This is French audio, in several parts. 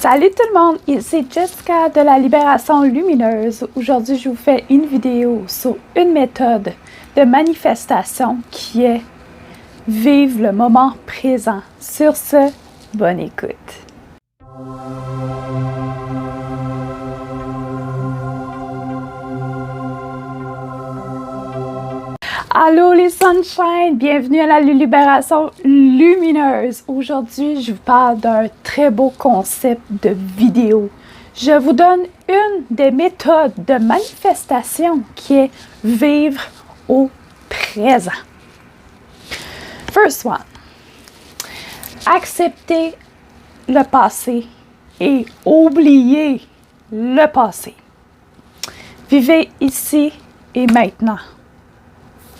Salut tout le monde, ici Jessica de la Libération Lumineuse. Aujourd'hui, je vous fais une vidéo sur une méthode de manifestation qui est vivre le moment présent. Sur ce, bonne écoute. Allô les sunshine, bienvenue à la Libération Lumineuse. Aujourd'hui, je vous parle d'un très beau concept de vidéo. Je vous donne une des méthodes de manifestation qui est vivre au présent. First one, accepter le passé et oublier le passé. Vivez ici et maintenant.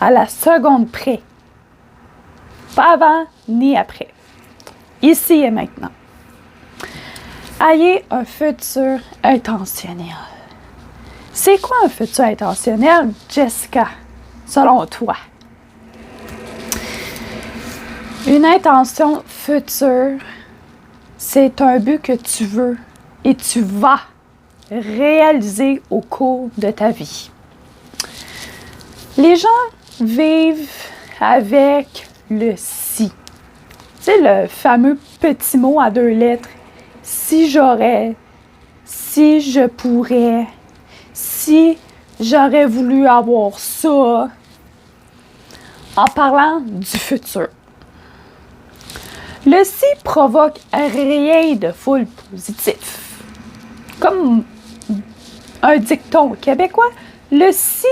À la seconde près. Pas avant ni après. Ici et maintenant. Ayez un futur intentionnel. C'est quoi un futur intentionnel, Jessica, selon toi? Une intention future, c'est un but que tu veux et tu vas réaliser au cours de ta vie. Les gens vivent avec le si. C'est le fameux petit mot à 2 lettres. Si j'aurais, si je pourrais, si j'aurais voulu avoir ça, en parlant du futur. Le si provoque rien de full positif. Comme un dicton québécois, le si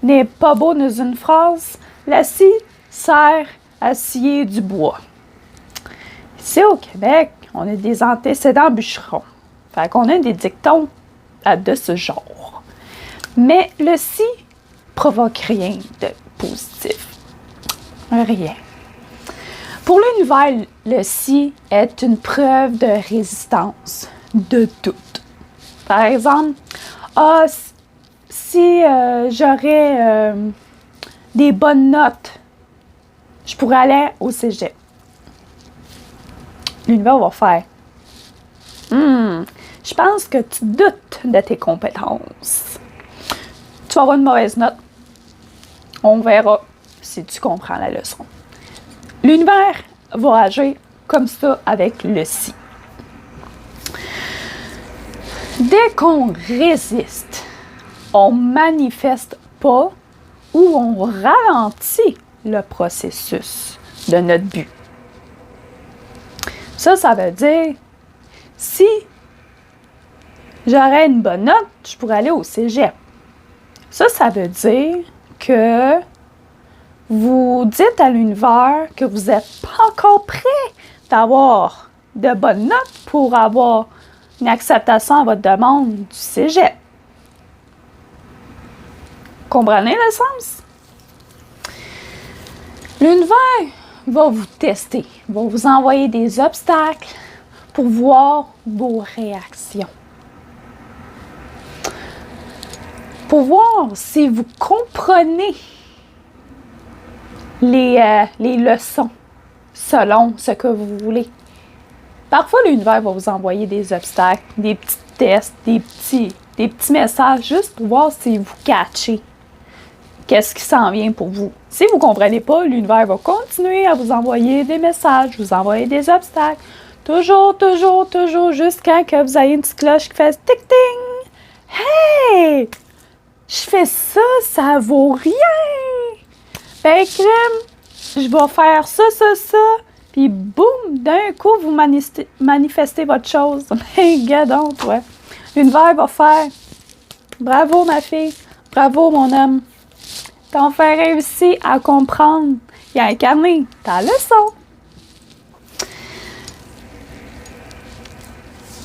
n'est pas beau dans une phrase. La scie sert à scier du bois. Ici au Québec, on a des antécédents bûcherons. Fait qu'on a des dictons de ce genre. Mais le si provoque rien de positif. Rien. Pour l'univers, le si est une preuve de résistance, de doute. Par exemple, si j'aurais des bonnes notes, je pourrais aller au cégep. L'univers va faire je pense que tu doutes de tes compétences. Tu vas avoir une mauvaise note. On verra si tu comprends la leçon. L'univers va agir comme ça avec le si. Dès qu'on résiste, on manifeste pas ou on ralentit le processus de notre but. Ça veut dire, si j'aurais une bonne note, je pourrais aller au cégep. Ça veut dire que vous dites à l'univers que vous n'êtes pas encore prêt d'avoir de bonnes notes pour avoir une acceptation à votre demande du cégep. Comprenez le sens? L'univers va vous tester, va vous envoyer des obstacles pour voir vos réactions. Pour voir si vous comprenez les leçons selon ce que vous voulez. Parfois, l'univers va vous envoyer des obstacles, des petits tests, des petits messages juste pour voir si vous catchez. Qu'est-ce qui s'en vient pour vous? Si vous ne comprenez pas, l'univers va continuer à vous envoyer des messages, vous envoyer des obstacles. Toujours, jusqu'à que vous ayez une petite cloche qui fait tic-ting! Hey! Je fais ça, ça vaut rien! Ben, crème, je vais faire ça, puis boum, d'un coup, vous manifestez votre chose. Ben, gadon, toi. L'univers va faire bravo, ma fille, bravo, mon homme. T'as fait réussir à comprendre et à incarner ta leçon.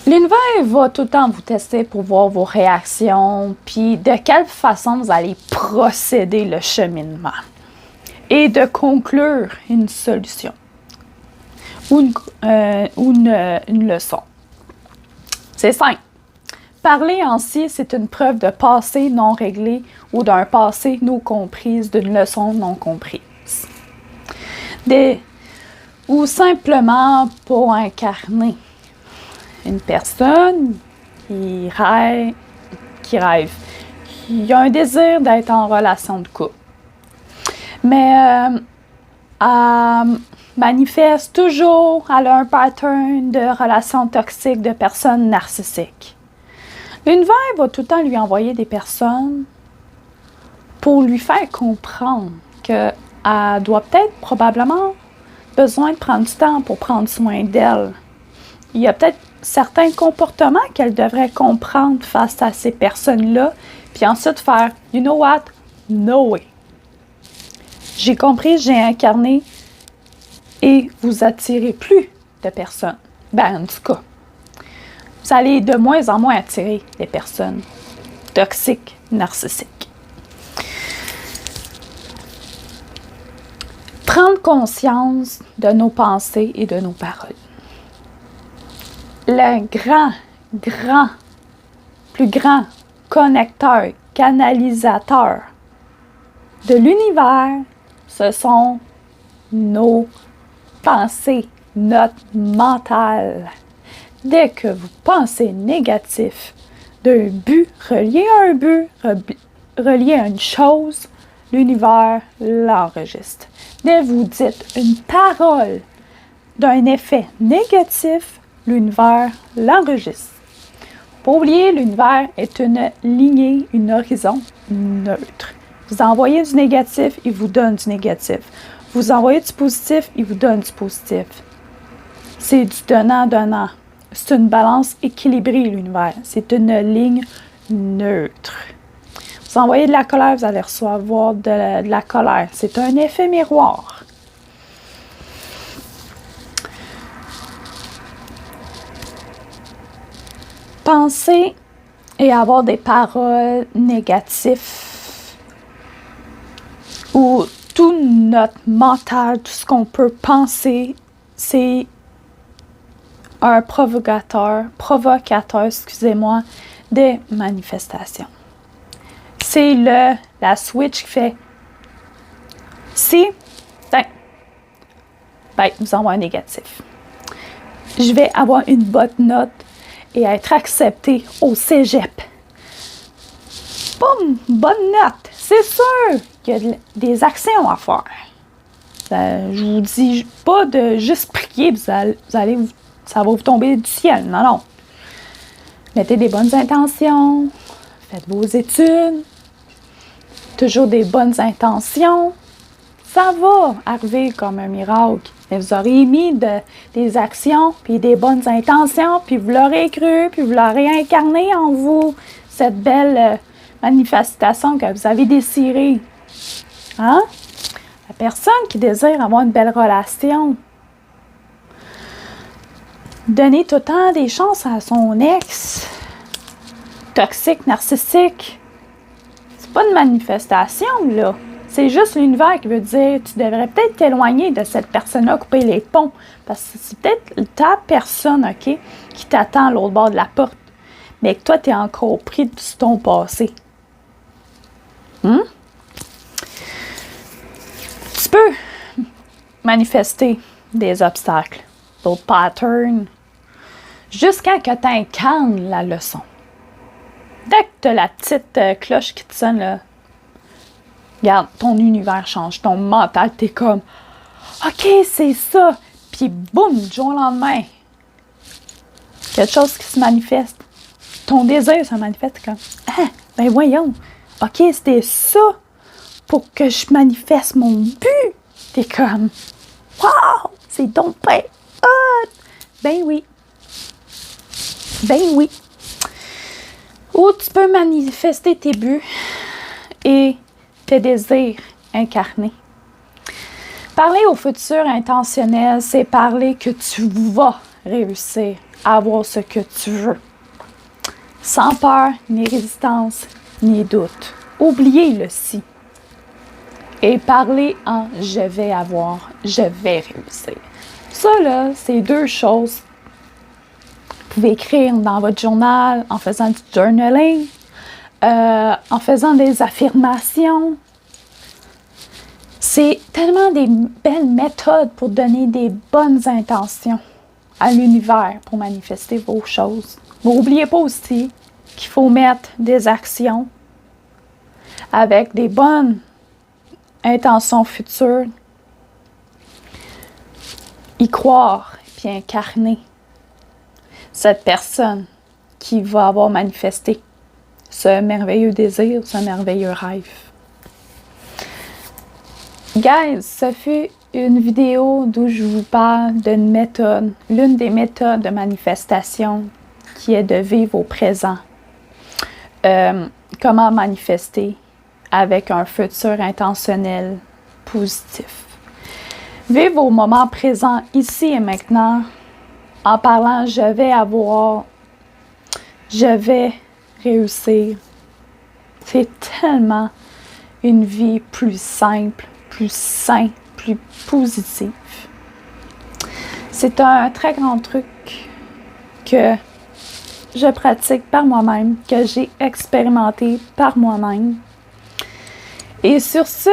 L'univers va tout le temps vous tester pour voir vos réactions, puis de quelle façon vous allez procéder le cheminement et de conclure une solution ou une leçon. C'est simple. Parler en si, c'est une preuve de passé non réglé ou d'un passé non comprise, d'une leçon non comprise. Ou simplement pour incarner. une personne qui rêve, qui a un désir d'être en relation de couple. Mais elle manifeste toujours, elle a un pattern de relations toxiques, de personnes narcissiques. L'univers va tout le temps lui envoyer des personnes pour lui faire comprendre qu'elle doit peut-être probablement besoin de prendre du temps pour prendre soin d'elle. Il y a peut-être certains comportements qu'elle devrait comprendre face à ces personnes-là, puis ensuite faire « You know what? No way. J'ai compris, j'ai incarné et vous attirez plus de personnes. » Ben, en tout cas, vous allez de moins en moins attirer des personnes toxiques, narcissiques. Prendre conscience de nos pensées et de nos paroles. Le plus grand connecteur, canalisateur de l'univers, ce sont nos pensées, notre mental. Dès que vous pensez négatif d'un but, relié à un but, relié à une chose, l'univers l'enregistre. Dès que vous dites une parole d'un effet négatif, l'univers l'enregistre. Pour oublier, l'univers est une lignée, un horizon neutre. Vous envoyez du négatif, il vous donne du négatif. Vous envoyez du positif, il vous donne du positif. C'est du donnant-donnant. C'est une balance équilibrée, l'univers. C'est une ligne neutre. Vous envoyez de la colère, vous allez recevoir de la colère. C'est un effet miroir. Penser et avoir des paroles négatives ou tout notre mental, tout ce qu'on peut penser, c'est un provocateur, des manifestations. C'est la switch qui fait si, nous avons un négatif. Je vais avoir une bonne note et être accepté au cégep. Boum, bonne note. C'est sûr qu'il y a des actions à faire. Je vous dis pas de juste prier, ça va vous tomber du ciel. Non, non. Mettez des bonnes intentions. Faites vos études. Toujours des bonnes intentions. Ça va arriver comme un miracle. Mais vous aurez mis des actions, puis des bonnes intentions, puis vous l'aurez cru, puis vous l'aurez incarné en vous, cette belle manifestation que vous avez désirée. Hein? La personne qui désire avoir une belle relation, donner tout le temps des chances à son ex, toxique, narcissique, c'est pas une manifestation, là. C'est juste l'univers qui veut dire tu devrais peut-être t'éloigner de cette personne-là, couper les ponts. Parce que c'est peut-être ta personne, OK, qui t'attend à l'autre bord de la porte. Mais que toi, tu es encore pris de ton passé. Tu peux manifester des obstacles, d'autres patterns, jusqu'à que tu incarnes la leçon. Dès que tu as la petite cloche qui te sonne, là, regarde, ton univers change, ton mental, t'es comme « OK, c'est ça! » Puis boum, du jour au lendemain, quelque chose qui se manifeste. Ton désir se manifeste comme « Ah, ben voyons! OK, c'était ça pour que je manifeste mon but! » T'es comme « Wow! C'est donc ben hot! » Ben oui. Ben oui. Ou tu peux manifester tes buts et tes désirs incarnés. Parler au futur intentionnel, c'est parler que tu vas réussir à avoir ce que tu veux. Sans peur, ni résistance, ni doute. Oubliez le si. Et parler en je vais avoir, je vais réussir. Ça, là, c'est deux choses. Vous pouvez écrire dans votre journal en faisant du journaling, en faisant des affirmations. C'est tellement des belles méthodes pour donner des bonnes intentions. à l'univers pour manifester vos choses. Mais n'oubliez pas aussi qu'il faut mettre des actions avec des bonnes intentions futures, y croire puis incarner cette personne qui va avoir manifesté ce merveilleux désir, ce merveilleux rêve. Guys, ça fait une vidéo d'où je vous parle d'une méthode, l'une des méthodes de manifestation qui est de vivre au présent. Comment manifester avec un futur intentionnel positif. Vivre au moment présent, ici et maintenant, en parlant je vais réussir. C'est tellement une vie plus simple, plus saine, plus positive. C'est un très grand truc que je pratique par moi-même, que j'ai expérimenté par moi-même. Et sur ce,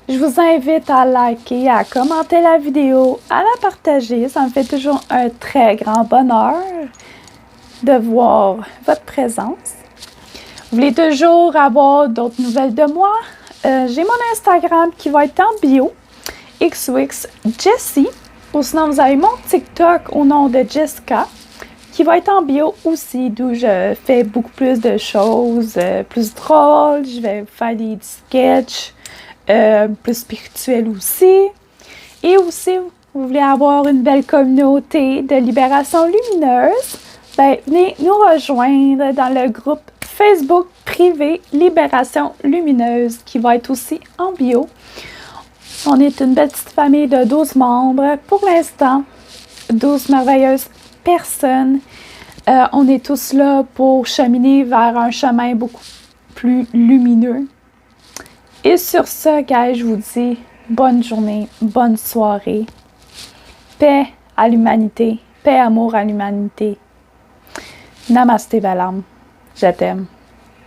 je vous invite à liker, à commenter la vidéo, à la partager. Ça me fait toujours un très grand bonheur de voir votre présence. Vous voulez toujours avoir d'autres nouvelles de moi? J'ai mon Instagram qui va être en bio, XOXJessie. Ou sinon, vous avez mon TikTok au nom de Jessica, qui va être en bio aussi, d'où je fais beaucoup plus de choses, plus drôles. Je vais faire des sketchs, plus spirituels aussi. Et aussi, vous voulez avoir une belle communauté de libération lumineuse, ben, venez nous rejoindre dans le groupe Facebook privé Libération Lumineuse qui va être aussi en bio. On est une belle petite famille de 12 membres pour l'instant, 12 merveilleuses personnes. On est tous là pour cheminer vers un chemin beaucoup plus lumineux. Et sur ce, guys, je vous dis bonne journée, bonne soirée. Paix à l'humanité, paix, amour à l'humanité. Namasté, belle âme. Je t'aime.